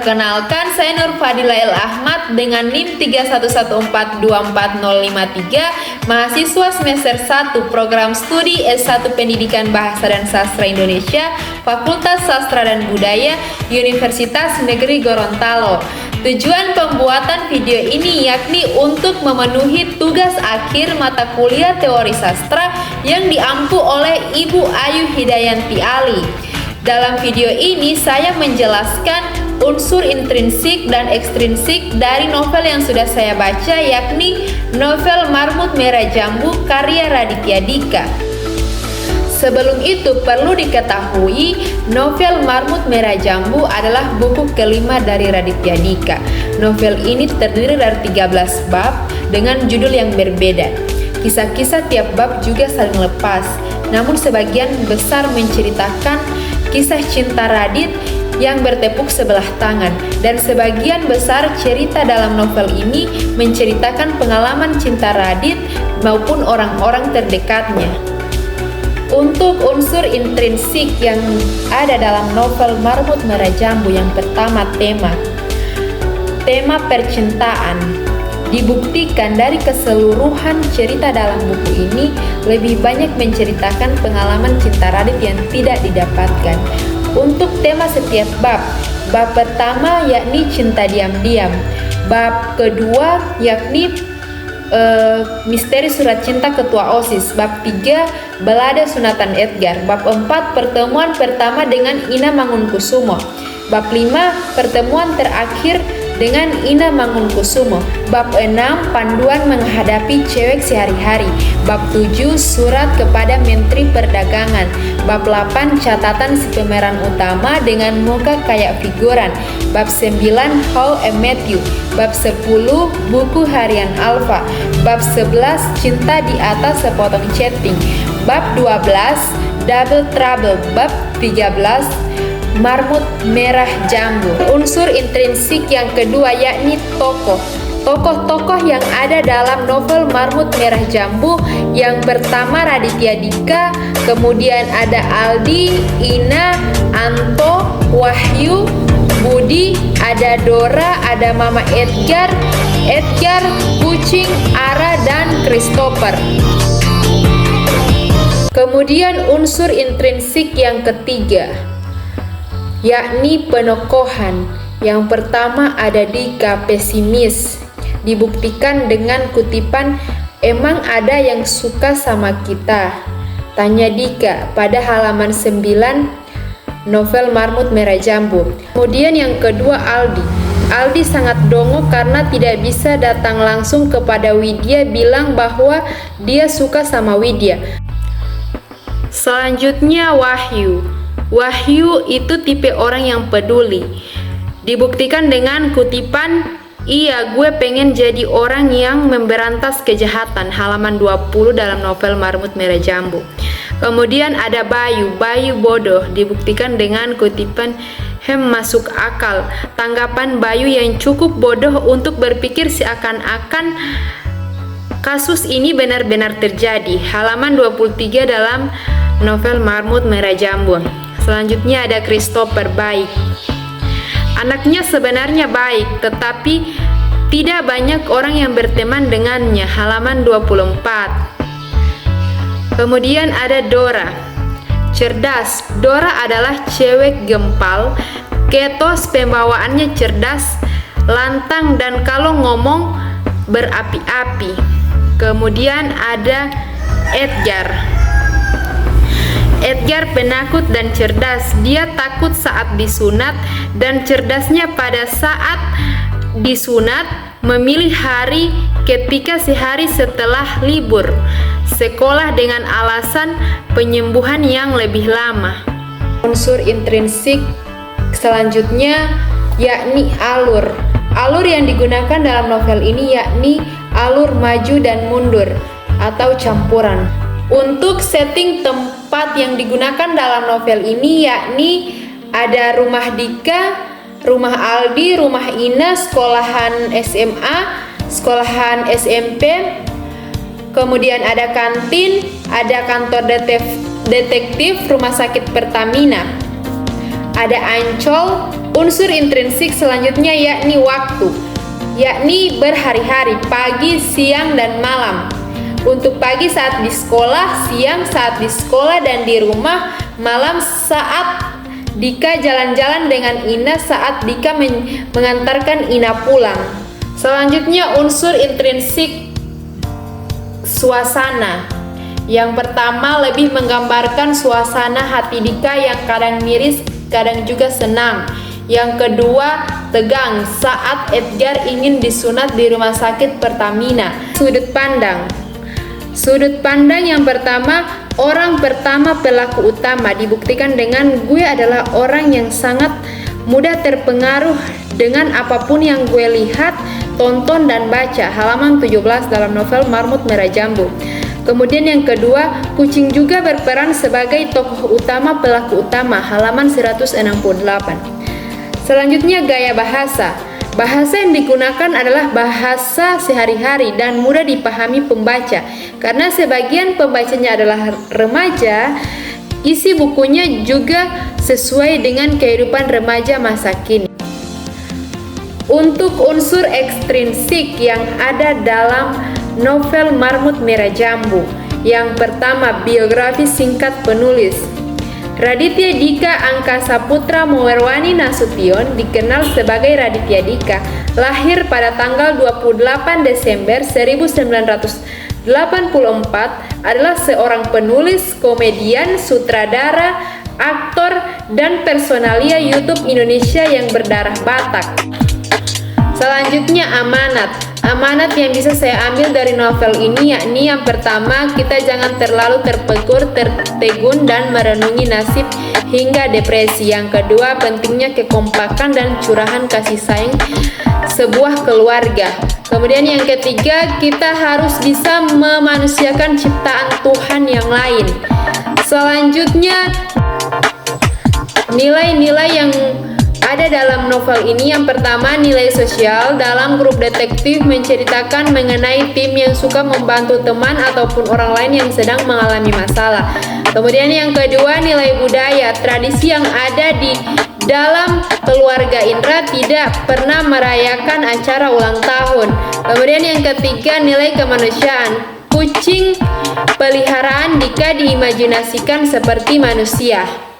Perkenalkan, saya Nur Fadila El Ahmad dengan NIM 311424053, mahasiswa semester 1 Program Studi S1 Pendidikan Bahasa dan Sastra Indonesia, Fakultas Sastra dan Budaya, Universitas Negeri Gorontalo. Tujuan pembuatan video ini yakni untuk memenuhi tugas akhir mata kuliah teori sastra yang diampu oleh Ibu Ayu Hidayanti Ali. Dalam video ini saya menjelaskan unsur intrinsik dan ekstrinsik dari novel yang sudah saya baca, yakni novel Marmut Merah Jambu karya Raditya Dika. Sebelum itu perlu diketahui, novel Marmut Merah Jambu adalah buku kelima dari Raditya Dika. Novel ini terdiri dari 13 bab dengan judul yang berbeda. Kisah-kisah tiap bab juga saling lepas, namun sebagian besar menceritakan kisah cinta Radit yang bertepuk sebelah tangan, dan sebagian besar cerita dalam novel ini menceritakan pengalaman cinta Radit maupun orang-orang terdekatnya. Untuk unsur intrinsik yang ada dalam novel Marmut Merah Jambu, yang pertama tema percintaan. Dibuktikan dari keseluruhan cerita dalam buku ini lebih banyak menceritakan pengalaman cinta Radit yang tidak didapatkan. Untuk tema setiap bab pertama yakni cinta diam-diam, bab kedua yakni misteri surat cinta ketua OSIS, bab 3 balada sunatan Edgar, bab 4 pertemuan pertama dengan Ina Mangunkusumo, bab 5 pertemuan terakhir dengan Ina Mangunkusumo, bab 6 panduan menghadapi cewek sehari-hari, bab 7 surat kepada Menteri Perdagangan, bab 8 catatan si pemeran utama dengan muka kayak figuran, bab 9 How I Met You, bab 10 buku harian Alfa, bab 11 cinta di atas sepotong chatting, bab 12 Double Trouble, bab 13 Marmut Merah Jambu. Unsur intrinsik yang kedua yakni tokoh. Tokoh-tokoh yang ada dalam novel Marmut Merah Jambu, yang pertama Raditya Dika, kemudian ada Aldi, Ina, Anto, Wahyu, Budi, ada Dora, ada Mama Edgar, Kucing, Ara, dan Christopher. Kemudian unsur intrinsik yang ketiga yakni penokohan. Yang pertama ada Dika, pesimis. Dibuktikan dengan kutipan, "Emang ada yang suka sama kita?" tanya Dika pada halaman 9 novel Marmut Merah Jambu. Kemudian yang kedua Aldi sangat dongo karena tidak bisa datang langsung kepada Widya bilang bahwa dia suka sama Widya. Selanjutnya Wahyu itu tipe orang yang peduli. Dibuktikan dengan kutipan, "Iya, gue pengen jadi orang yang memberantas kejahatan," halaman 20 dalam novel Marmut Merah Jambu. Kemudian ada Bayu bodoh. Dibuktikan dengan kutipan, masuk akal. Tanggapan Bayu yang cukup bodoh untuk berpikir seakan-akan kasus ini benar-benar terjadi, halaman 23 dalam novel Marmut Merah Jambu. Selanjutnya ada Christopher, baik. Anaknya sebenarnya baik, tetapi tidak banyak orang yang berteman dengannya, halaman 24. Kemudian ada Dora, cerdas. Dora adalah cewek gempal, ketos, pembawaannya cerdas, lantang, dan kalau ngomong berapi-api. Kemudian ada Edgar penakut dan cerdas. Dia takut saat disunat dan cerdasnya pada saat disunat memilih hari ketika sehari setelah libur sekolah dengan alasan penyembuhan yang lebih lama. Unsur intrinsik selanjutnya yakni alur. Alur yang digunakan dalam novel ini yakni alur maju dan mundur atau campuran. Untuk setting tempat yang digunakan dalam novel ini yakni ada rumah Dika, rumah Aldi, rumah Ina, sekolahan SMA, sekolahan SMP, kemudian ada kantin, ada kantor detektif, rumah sakit Pertamina. ada Ancol. Unsur intrinsik selanjutnya yakni waktu, yakni berhari-hari, pagi, siang, dan malam. Untuk pagi saat di sekolah, siang saat di sekolah dan di rumah, malam saat Dika jalan-jalan dengan Ina saat Dika mengantarkan Ina pulang. Selanjutnya unsur intrinsik suasana. Yang pertama lebih menggambarkan suasana hati Dika yang kadang miris, kadang juga senang. Yang kedua, tegang saat Edgar ingin disunat di rumah sakit Pertamina. Sudut pandang. Sudut pandang yang pertama, orang pertama pelaku utama dibuktikan dengan gue adalah orang yang sangat mudah terpengaruh dengan apapun yang gue lihat, tonton, dan baca. Halaman 17 dalam novel Marmut Merah Jambu. Kemudian yang kedua, kucing juga berperan sebagai tokoh utama pelaku utama. Halaman 168. Selanjutnya gaya bahasa. Bahasa yang digunakan adalah bahasa sehari-hari dan mudah dipahami pembaca. Karena sebagian pembacanya adalah remaja, isi bukunya juga sesuai dengan kehidupan remaja masa kini. Untuk unsur ekstrinsik yang ada dalam novel Marmut Merah Jambu. Yang pertama, biografi singkat penulis. Raditya Dika Angkasa Putra Mowerwani Nasution dikenal sebagai Raditya Dika, lahir pada tanggal 28 Desember 1984, adalah seorang penulis, komedian, sutradara, aktor, dan personalia YouTube Indonesia yang berdarah Batak. Selanjutnya amanat. Amanat yang bisa saya ambil dari novel ini yakni yang pertama, kita jangan terlalu terpekur, tertegun, dan merenungi nasib hingga depresi. Yang kedua, pentingnya kekompakan dan curahan kasih sayang sebuah keluarga. Kemudian yang ketiga, kita harus bisa memanusiakan ciptaan Tuhan yang lain. Selanjutnya, nilai-nilai yang ada dalam novel ini. Yang pertama, nilai sosial. Dalam grup detektif menceritakan mengenai tim yang suka membantu teman ataupun orang lain yang sedang mengalami masalah. Kemudian yang kedua, nilai budaya. Tradisi yang ada di dalam keluarga Indra tidak pernah merayakan acara ulang tahun. Kemudian yang ketiga, nilai kemanusiaan. Kucing peliharaan Dika diimajinasikan seperti manusia.